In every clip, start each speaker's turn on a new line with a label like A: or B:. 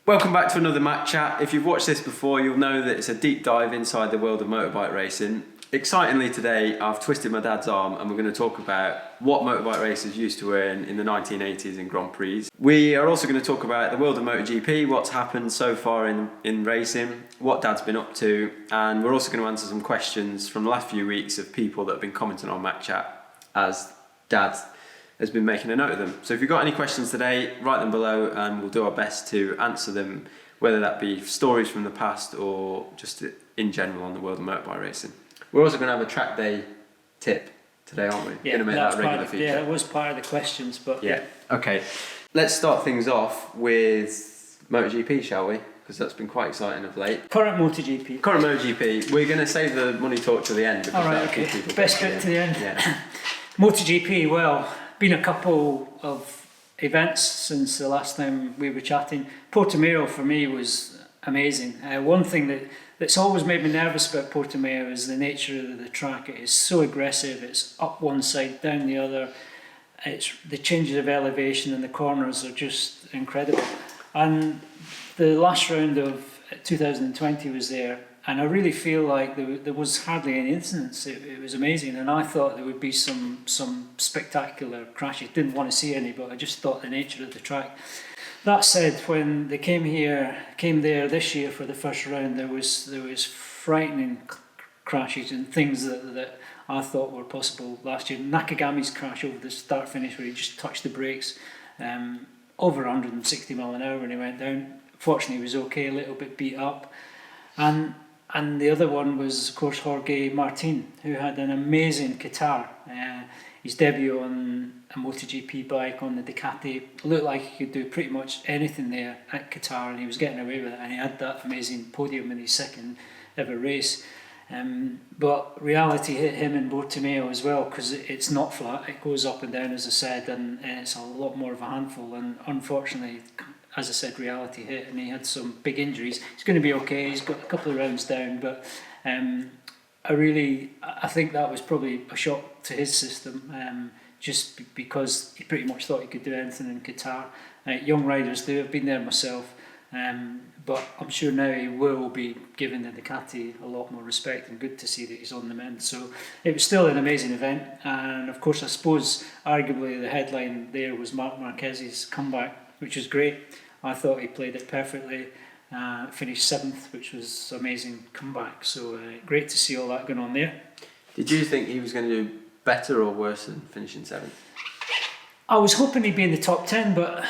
A: Welcome back to another Mac Chat. If you've watched this before, you'll know that it's a deep dive inside the world of motorbike racing. Excitingly today, I've twisted my dad's arm and we're going to talk about what motorbike racers used to earn in the 1980s in Grand Prix. We are also going to talk about the world of MotoGP, what's happened so far in racing, what dad's been up to, and we're also going to answer some questions from the last few weeks of people that have been commenting on Mac Chat as dad has been making a note of them. So if you've got any questions today, write them below and we'll do our best to answer them, whether that be stories from the past or just in general on the world of motorbike racing. We're also going to have a track day tip today, aren't we?
B: Yeah,
A: going to make that a regular feature.
B: Yeah, it was part of the questions, but
A: yeah. Okay, let's start things off with MotoGP, shall we? Because that's been quite exciting of late.
B: Current MotoGP.
A: We're going to save the money talk to the end. Because
B: alright, okay. Best bit to the end.
A: Yeah.
B: MotoGP, well, been a couple of events since the last time we were chatting. Portimao for me was amazing. One thing that's always made me nervous about Portimao is the nature of the track. It is so aggressive. It's up one side, down the other. It's the changes of elevation and the corners are just incredible. And the last round of 2020 was there, and I really feel like there was hardly any incidents. It was amazing, and I thought there would be some spectacular crashes. Didn't want to see any, but I just thought the nature of the track. That said, when they came there this year for the first round, there was frightening crashes and things that I thought were possible last year. Nakagami's crash over the start finish, where he just touched the brakes, over 160 mile an hour when he went down. Fortunately, he was okay, a little bit beat up, and the other one was, of course, Jorge Martin, who had an amazing Qatar. His debut on a MotoGP bike on the Ducati looked like he could do pretty much anything there at Qatar, and he was getting away with it, and he had that amazing podium in his second ever race. But reality hit him in Portimao as well, because it's not flat, it goes up and down, as I said, and it's a lot more of a handful, and unfortunately, as I said, reality hit and he had some big injuries. He's going to be okay, he's got a couple of rounds down, but I think that was probably a shock to his system, just because he pretty much thought he could do anything in Qatar. Young riders do, I've been there myself, but I'm sure now he will be giving the Ducati a lot more respect, and good to see that he's on the mend. So it was still an amazing event, and of course I suppose arguably the headline there was Marquez's comeback, which was great. I thought he played it perfectly, finished 7th, which was amazing comeback, so great to see all that going on there.
A: Did you think he was going to do better or worse than finishing 7th?
B: I was hoping he'd be in the top 10, but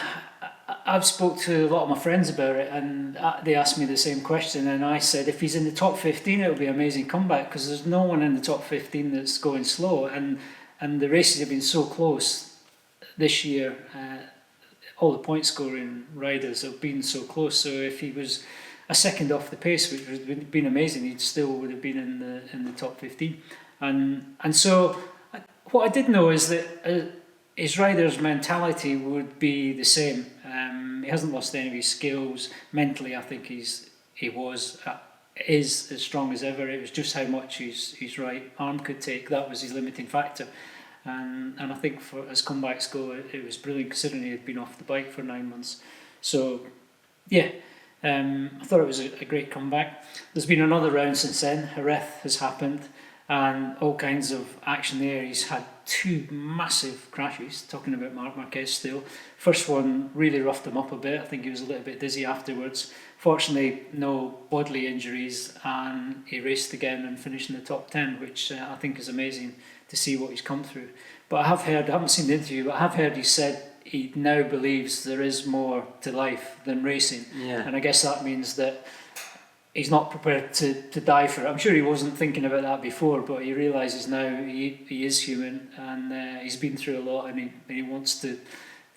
B: I've spoke to a lot of my friends about it, and they asked me the same question, and I said if he's in the top 15 it'll be an amazing comeback, because there's no one in the top 15 that's going slow, and the races have been so close this year. All the point scoring riders have been so close, so if he was a second off the pace, which would have been amazing, he still would have been in the top 15. And so what I did know is that his rider's mentality would be the same. He hasn't lost any of his skills. Mentally, I think is as strong as ever. It was just how much his right arm could take. That was his limiting factor. And I think as comebacks go, it was brilliant, considering he had been off the bike for 9 months. So, yeah, I thought it was a great comeback. There's been another round since then. Jerez has happened, and all kinds of action there. He's had 2 massive crashes, talking about Marquez still. First one really roughed him up a bit. I think he was a little bit dizzy afterwards. Fortunately, no bodily injuries, and he raced again and finished in the top 10, which I think is amazing to see what he's come through. But I haven't seen the interview, but I have heard he said he now believes there is more to life than racing.
A: Yeah.
B: And I guess that means that he's not prepared to die for it. I'm sure he wasn't thinking about that before, but he realises now he is human, and he's been through a lot, and he wants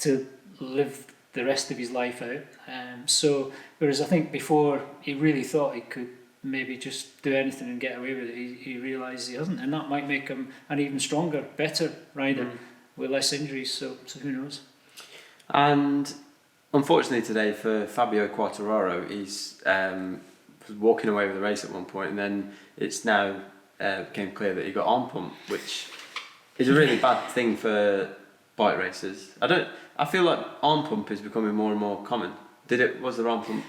B: to live the rest of his life out. So whereas I think before he really thought he could maybe just do anything and get away with it, he realised he hasn't, and that might make him an even stronger, better rider with less injuries, so who knows.
A: And unfortunately today for Fabio Quartararo, he's was walking away with the race at one point, and then it's now became clear that he got arm pump, which is a really bad thing for bike racers. I feel like arm pump is becoming more and more common. Was there arm pump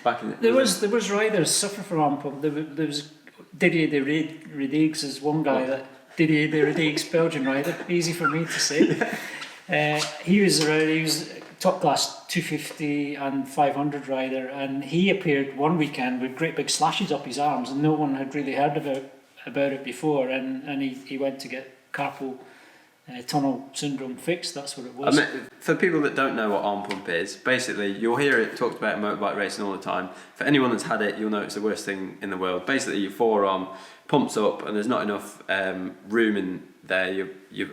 A: back in the...
B: There was riders suffer from arm pump. There was Didier de Rodrigues is one guy that Didier de Rodrigues, Belgian rider, easy for me to say. He was top class 250 and 500 rider, and he appeared one weekend with great big slashes up his arms, and no one had really heard about it before, and he went to get carpal tunnel syndrome fixed. That's what it was.
A: I mean, for people that don't know what arm pump is, basically you'll hear it talked about in motorbike racing all the time. For anyone that's had it, you'll know it's the worst thing in the world. Basically your forearm pumps up and there's not enough room in there. Your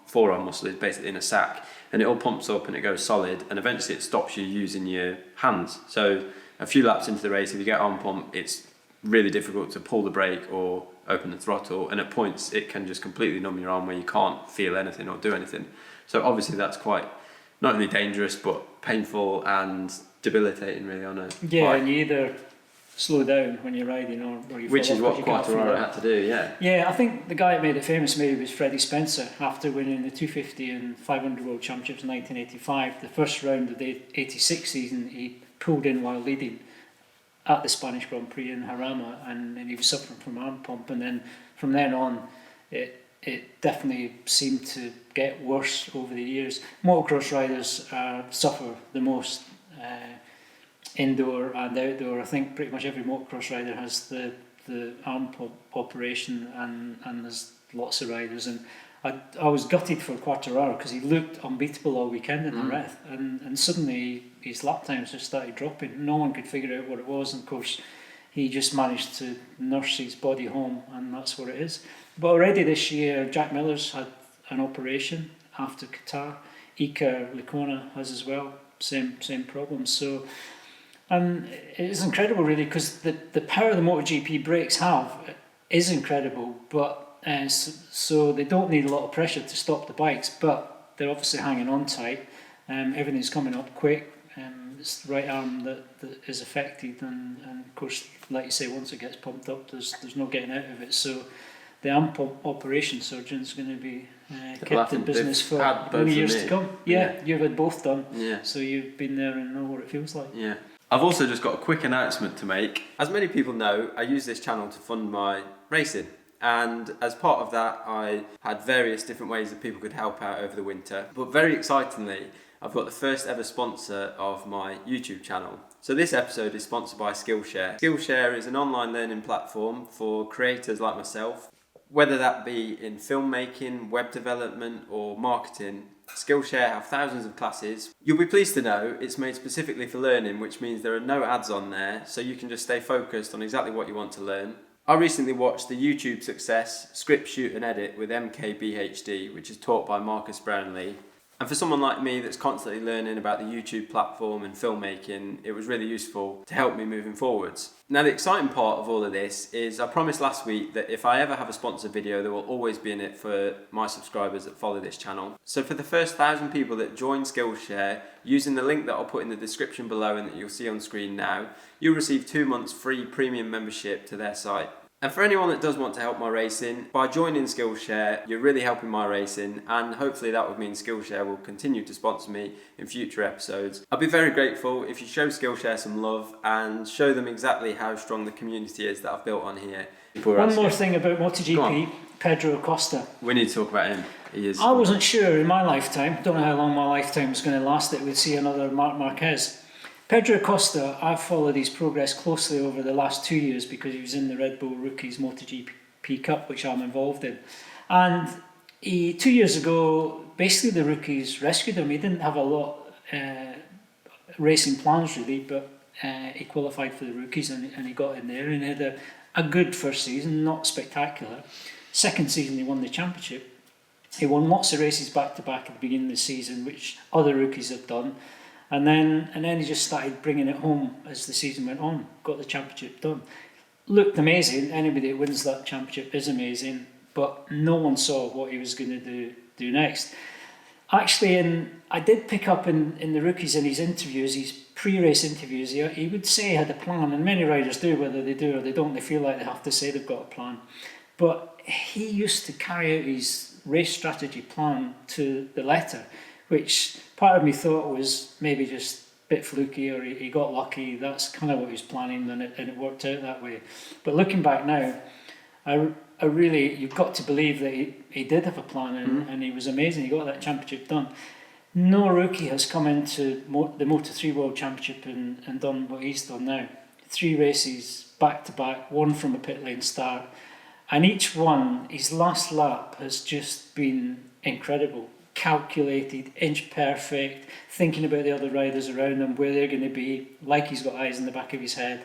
A: forearm muscle is basically in a sack, and it all pumps up and it goes solid, and eventually it stops you using your hands. So a few laps into the race, if you get arm pump, it's really difficult to pull the brake or open the throttle, and at points it can just completely numb your arm where you can't feel anything or do anything. So obviously that's quite not only dangerous but painful and debilitating really on a bike.
B: And you either slow down when you're riding or you
A: which
B: fall
A: is
B: off
A: what
B: 'cause you can't
A: Quartararo
B: feel
A: had to do.
B: Yeah, I think the guy that made it famous maybe was Freddie Spencer after winning the 250 and 500 World Championships in 1985. The first round of the 86 season he pulled in while leading at the Spanish Grand Prix in Jarama, and he was suffering from arm pump, and then from then on it definitely seemed to get worse over the years. Motocross riders suffer the most, indoor and outdoor. I think pretty much every motocross rider has the arm pump operation, and there's lots of riders, and I was gutted for Quartararo because he looked unbeatable all weekend in the Reth, and suddenly his lap times just started dropping. No one could figure out what it was, and of course he just managed to nurse his body home, and that's what it is. But already this year Jack Miller's had an operation after Qatar. Iker Lecuona has as well, same problems. So it's incredible really, because the power the MotoGP brakes have is incredible, but so they don't need a lot of pressure to stop the bikes, but they're obviously hanging on tight. Everything's coming up quick. It's the right arm that is affected, and of course, like you say, once it gets pumped up, there's no getting out of it. So the arm pump operation surgeon's going to be kept in business for many years to come. Yeah, you've had both done. Yeah. So you've been there and know what it feels like.
A: Yeah. I've also just got a quick announcement to make. As many people know, I use this channel to fund my racing. And as part of that, I had various different ways that people could help out over the winter. But very excitingly, I've got the first ever sponsor of my YouTube channel. So this episode is sponsored by Skillshare. Skillshare is an online learning platform for creators like myself. Whether that be in filmmaking, web development or marketing, Skillshare have thousands of classes. You'll be pleased to know it's made specifically for learning, which means there are no ads on there, so you can just stay focused on exactly what you want to learn. I recently watched the YouTube success Script, Shoot and Edit with MKBHD, which is taught by Marcus Brownlee. And for someone like me that's constantly learning about the YouTube platform and filmmaking, it was really useful to help me moving forwards. Now the exciting part of all of this is I promised last week that if I ever have a sponsored video, there will always be in it for my subscribers that follow this channel. So for the first 1,000 people that join Skillshare, using the link that I'll put in the description below and that you'll see on screen now, you'll receive 2 months free premium membership to their site. And for anyone that does want to help my racing, by joining Skillshare, you're really helping my racing, and hopefully that would mean Skillshare will continue to sponsor me in future episodes. I'll be very grateful if you show Skillshare some love and show them exactly how strong the community is that I've built on here.
B: One more thing about MotoGP, Pedro Acosta.
A: We need to talk about him.
B: I wasn't sure in my lifetime, don't know how long my lifetime was going to last, that we'd see another Marquez. Pedro Acosta, I've followed his progress closely over the last 2 years because he was in the Red Bull Rookies MotoGP Cup, which I'm involved in. And 2 years ago, basically the rookies rescued him. He didn't have a lot racing plans really, but he qualified for the rookies and he got in there, and he had a good first season, not spectacular. Second season he won the championship. He won lots of races back to back at the beginning of the season, which other rookies had done. And then he just started bringing it home as the season went on, got the championship done. Looked amazing, anybody that wins that championship is amazing, but no one saw what he was going to do next. Actually, I did pick up in the rookies in his interviews, his pre-race interviews, he would say he had a plan, and many riders do, whether they do or they don't, they feel like they have to say they've got a plan. But he used to carry out his race strategy plan to the letter, which part of me thought was maybe just bit fluky or he got lucky. That's kind of what he was planning, and it worked out that way. But looking back now, I really, you've got to believe that he did have a plan, and he was amazing. He got that championship done. No rookie has come into the Moto3 World Championship and done what he's done now. 3 races back to back, one from a pit lane start, and each one, his last lap has just been incredible. Calculated, inch perfect, thinking about the other riders around him, where they're going to be, like he's got eyes in the back of his head.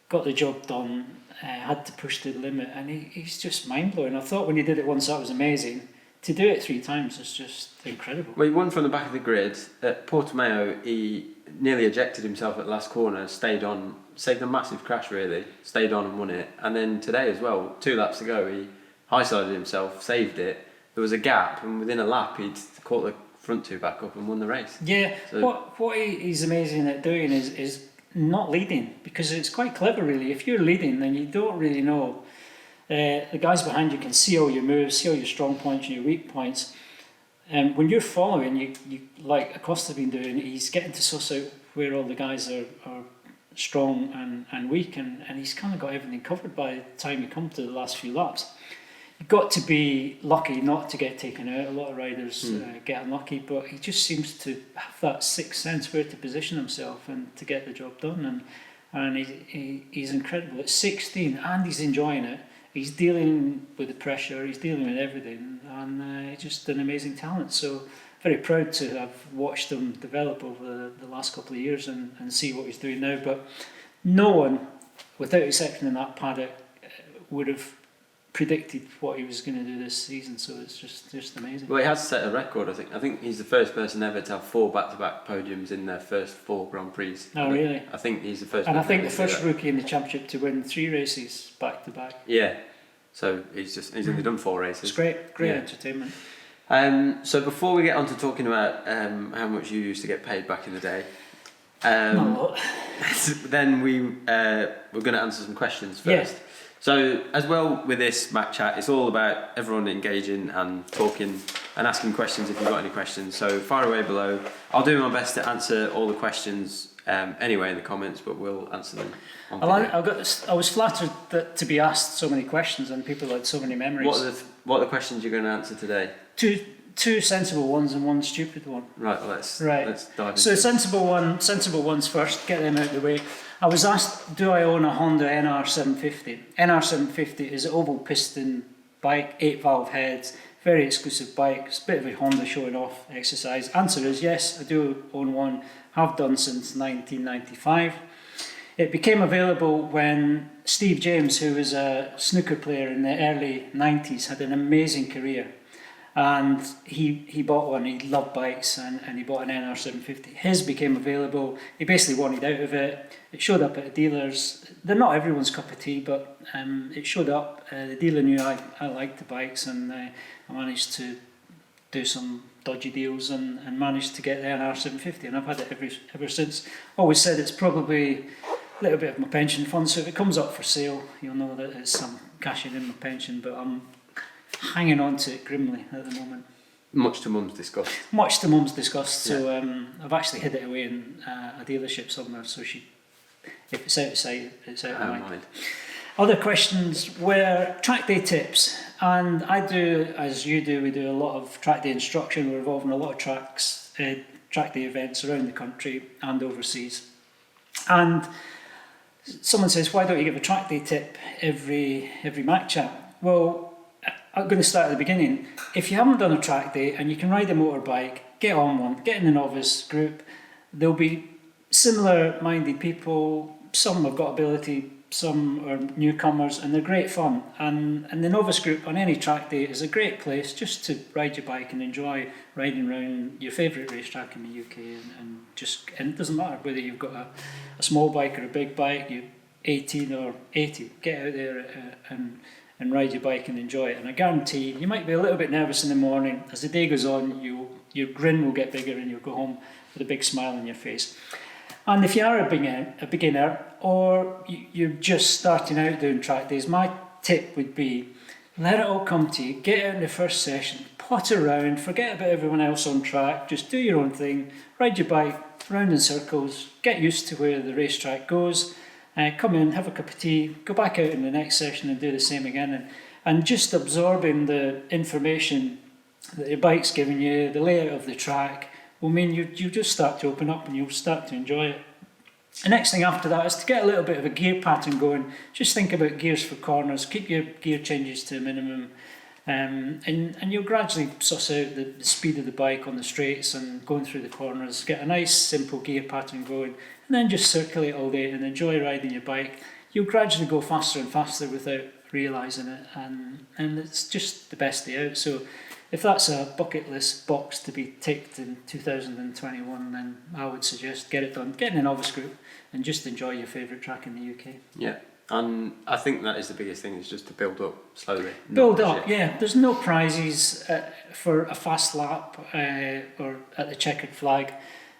B: Got the job done, had to push to the limit, and he's just mind-blowing. I thought when he did it once that was amazing. To do it 3 times is just incredible.
A: Well, he won from the back of the grid. At Porto, he nearly ejected himself at the last corner, stayed on, saved a massive crash really, stayed on and won it. And then today as well, 2 laps to go, he high-sided himself, saved it. There was a gap, and within a lap he'd caught the front 2 back up and won the race.
B: Yeah,
A: So,
B: what he's amazing at doing is not leading, because it's quite clever really. If you're leading, then you don't really know. The guys behind you can see all your moves, see all your strong points and your weak points. And when you're following, you like Acosta been doing, he's getting to suss out where all the guys are strong and weak, and he's kind of got everything covered by the time you come to the last few laps. You've got to be lucky not to get taken out. A lot of riders get unlucky, but he just seems to have that sixth sense where to position himself and to get the job done. And he's incredible. At 16, and he's enjoying it. He's dealing with the pressure, he's dealing with everything, and he's just an amazing talent. So very proud to have watched him develop over the last couple of years and see what he's doing now. But no one, without exception in that paddock, would have predicted what he was going to do this season. So it's just amazing.
A: well, he has set a record, I think. I think he's the first person ever to have 4 back-to-back podiums in their first 4 Grand Prix.
B: Oh, really?
A: I think he's the first.
B: And I think the
A: person to do
B: first
A: that.
B: rookie in the championship to win 3 races back to back.
A: Yeah. So he's only done 4 races.
B: It's great
A: Yeah.
B: entertainment.
A: So before we get on to talking about how much you used to get paid back in the day,
B: Not a lot.
A: then we're going to answer some questions first.
B: Yeah.
A: So as well with this Mac Chat, it's all about everyone engaging and talking and asking questions if you've got any questions. So fire away below. I'll do my best to answer all the questions anyway in the comments, but we'll answer them on video.
B: I was flattered to be asked so many questions, and people had so many memories.
A: What are the questions you're going to answer today?
B: Two sensible ones and one stupid one.
A: Right, let's dive into
B: So
A: it.
B: sensible ones first, get them out of the way. I was asked, do I own a Honda NR750? NR750 is an oval piston bike, 8 valve heads, very exclusive bike. It's a bit of a Honda showing off exercise. Answer is yes, I do own one, have done since 1995. It became available when Steve James, who was a snooker player in the early 90s, had an amazing career. And he bought one, he loved bikes, and he bought an NR750. His became available, he basically wanted out of it. It showed up at the dealers. They're not everyone's cup of tea, but it showed up. The dealer knew I liked the bikes, and I managed to do some dodgy deals and managed to get the NR750, and I've had it ever since. Always said it's probably a little bit of my pension fund, so if it comes up for sale, you'll know that it's some cashing in my pension, but I'm hanging on to it grimly at the moment.
A: Much to Mum's disgust.
B: Much to Mum's disgust. So I've actually hid it away in a dealership somewhere. So if it's out of sight, it's out of mind. Other questions were track day tips, and I do, as you do, we do a lot of track day instruction. We're involved in a lot of track day events around the country and overseas. And someone says, why don't you give a track day tip every Mac Chat? Well, I'm going to start at the beginning. If you haven't done a track day and you can ride a motorbike, get on one, get in the novice group. There'll be similar minded people. Some have got ability, some are newcomers, and they're great fun. And the novice group on any track day is a great place just to ride your bike and enjoy riding around your favourite racetrack in the UK. And it doesn't matter whether you've got a small bike or a big bike, you're 18 or 80, get out there and ride your bike and enjoy it. And I guarantee you might be a little bit nervous in the morning. As the day goes on, your grin will get bigger and you'll go home with a big smile on your face. And if you are a beginner or you're just starting out doing track days, my tip would be let it all come to you. Get out in the first session, pot around, forget about everyone else on track, just do your own thing, ride your bike, round in circles, get used to where the racetrack goes, come in, have a cup of tea, go back out in the next session and do the same again. And just absorbing the information that your bike's giving you, the layout of the track, will mean you just start to open up and you'll start to enjoy it. The next thing after that is to get a little bit of a gear pattern going. Just think about gears for corners, keep your gear changes to a minimum, and you'll gradually suss out the speed of the bike on the straights and going through the corners. Get a nice simple gear pattern going, and then just circulate all day and enjoy riding your bike. You'll gradually go faster and faster without realising it, and it's just the best day out. So if that's a bucket list box to be ticked in 2021, then I would suggest get it done. Get in a novice group and just enjoy your favourite track in the UK.
A: Yeah, and I think that is the biggest thing, is just to build up slowly.
B: Build up, yeah. There's no prizes for a fast lap or at the checkered flag.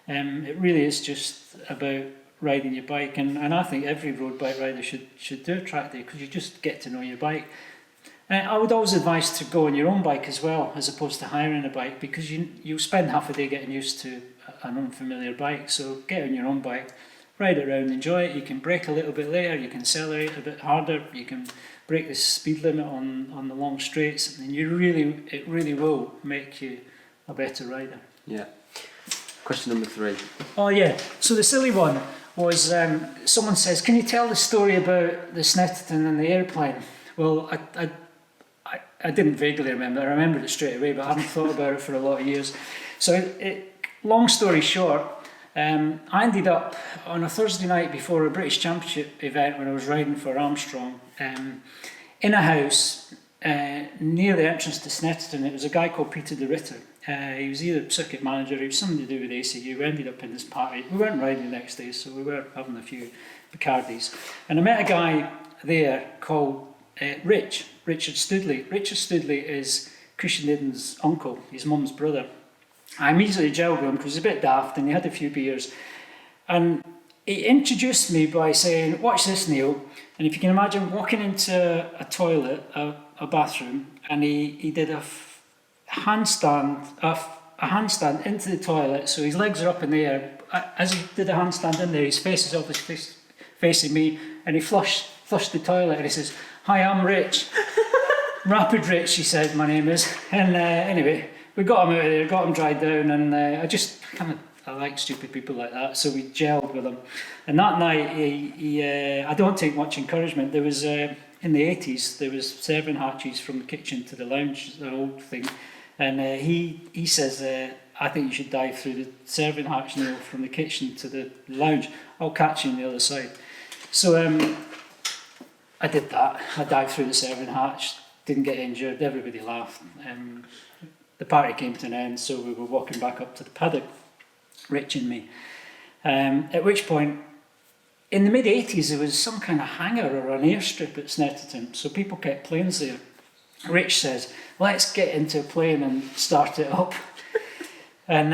B: It really is just about riding your bike, and I think every road bike rider should do a track day, because you just get to know your bike. I would always advise to go on your own bike as well, as opposed to hiring a bike, because you'll spend half a day getting used to an unfamiliar bike. So get on your own bike, ride it around, enjoy it. You can brake a little bit later, you can accelerate a bit harder, you can break the speed limit on the long straights, and it really will make you a better rider.
A: Yeah. Question number 3.
B: Oh yeah, so the silly one was, someone says, can you tell the story about the Snetterton and the airplane? Well, I didn't vaguely remember. I remembered it straight away, but I haven't thought about it for a lot of years. So, long story short, I ended up on a Thursday night before a British Championship event when I was riding for Armstrong, in a house near the entrance to Snetterton. It was a guy called Peter de Ritter. He was either circuit manager, he was something to do with ACU. We ended up in this party. We weren't riding the next day, so we were having a few Bacardis. And I met a guy there called Richard Stoodley. Richard Stoodley is Christian Idden's uncle, his mum's brother. I immediately gelled with him because he was a bit daft and he had a few beers. And he introduced me by saying, watch this, Neil. And if you can imagine walking into a toilet, a bathroom, and he did a handstand into the toilet, so his legs are up in the air. As he did a handstand in there, his face is obviously facing me, and he flushed the toilet, and he says, hi, I'm Rich. Rapid Rich, he said, my name is. And anyway, we got him out of there, got him dried down, and I like stupid people like that, so we gelled with him. And that night, I don't take much encouragement. There was, in the 80s, there was serving hatches from the kitchen to the lounge, the old thing. And he says, I think you should dive through the serving hatch, Neil, from the kitchen to the lounge. I'll catch you on the other side. So I did that. I dived through the serving hatch, didn't get injured, everybody laughed. The party came to an end, so we were walking back up to the paddock, Rich and me. At which point, in the mid-80s, there was some kind of hangar or an airstrip at Snetterton, so people kept planes there. Rich says, let's get into a plane and start it up. And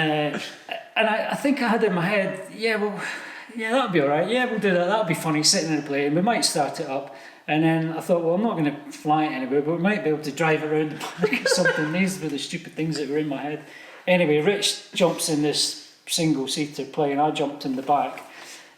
B: I think I had in my head, that'll be all right. Yeah, we'll do that. That'll be funny, sitting in a plane. We might start it up. And then I thought, well, I'm not going to fly it anywhere, but we might be able to drive around the park or something. These were the stupid things that were in my head. Anyway, Rich jumps in this single-seater plane. I jumped in the back.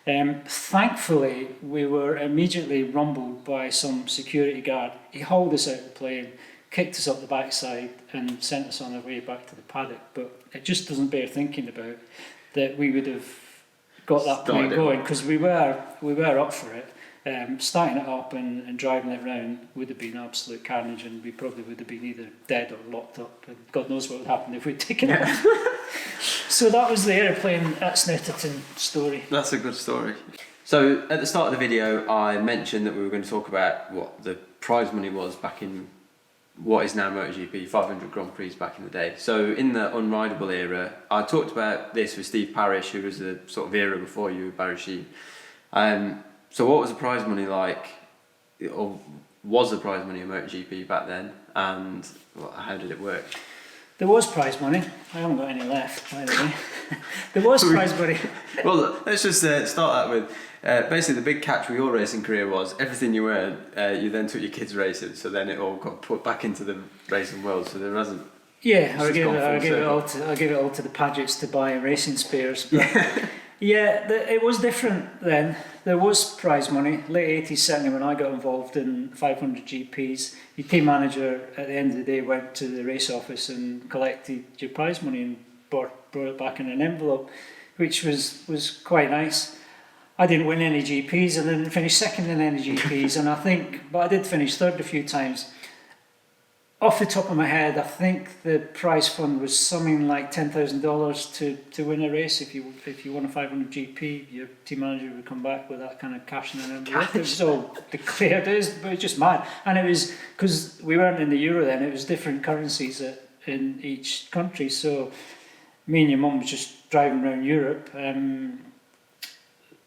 B: Thankfully, we were immediately rumbled by some security guard. He hauled us out of the plane, kicked us up the backside, and sent us on our way back to the paddock. But it just doesn't bear thinking about that we would have got that plane going, because we were up for it. Starting it up and driving it around would have been absolute carnage, and we probably would have been either dead or locked up, and God knows what would happen if we'd taken it off. So that was the airplane at Snetterton story.
A: That's a good story. So at the start of the video, I mentioned that we were going to talk about what the prize money was back in what is now MotoGP, 500 Grand Prix back in the day. So in the unrideable era, I talked about this with Steve Parrish, who was the sort of era before you, Barry Sheen. So what was the prize money like, or was the prize money in MotoGP back then, and how did it work?
B: There was prize money. I haven't got any left, by the way. There was prize money.
A: Well, look, let's just start that with, basically the big catch with your racing career was everything you earned, you then took your kids racing, so then it all got put back into the racing world, so there wasn't...
B: Yeah, I give it all to the Padgetts to buy racing spares. But Yeah, it was different then. There was prize money. Late 80s, certainly when I got involved in 500 GPs, your team manager at the end of the day went to the race office and collected your prize money and brought it back in an envelope, which was quite nice. I didn't win any GPs and didn't finish second in any GPs, but I did finish third a few times. Off the top of my head, I think the prize fund was something like $10,000 to win a race. If you won a 500 GP, your team manager would come back with that kind of cash in an envelope. It was all declared, but it was just mad. And it was, because we weren't in the euro then, it was different currencies in each country. So me and your mum was just driving around Europe.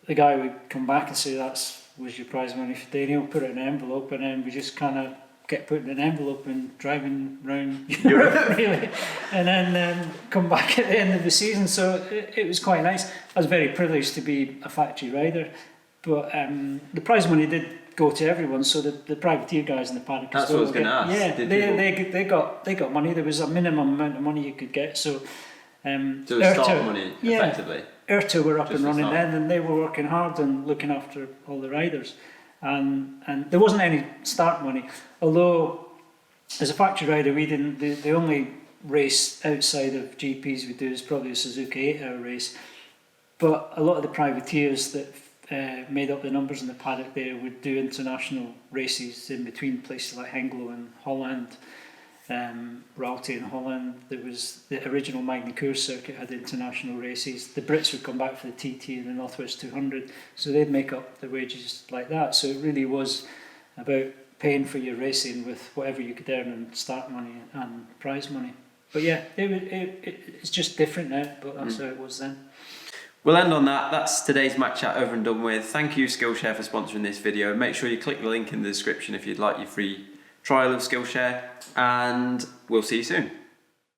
B: The guy would come back and say, that was your prize money for Daniel, put it in an envelope, and then we just kind of get put in an envelope and driving around Europe, really, and then come back at the end of the season. So it was quite nice. I was very privileged to be a factory rider, but the prize money did go to everyone. So the privateer guys in the paddock.
A: That's what I was going to ask.
B: Yeah, they got money. There was a minimum amount of money you could get. So
A: it was start money, effectively.
B: Urta were up
A: Just
B: and running
A: the
B: then, and they were working hard and looking after all the riders. And there wasn't any start money. Although, as a factory rider, we didn't. The only race outside of GPs we do is probably a Suzuki 8-hour race. But a lot of the privateers that made up the numbers in the paddock there would do international races in between places like Hengelo in Holland, Raalte in Holland. There was the original Magny Cours circuit had international races. The Brits would come back for the TT and the Northwest 200, so they'd make up their wages like that. So it really was about paying for your racing with whatever you could earn in start money and prize money. But yeah, it's just different now, but that's how it was then.
A: We'll end on that. That's today's Match Chat over and done with. Thank you Skillshare for sponsoring this video. Make sure you click the link in the description if you'd like your free trial of Skillshare, and we'll see you soon.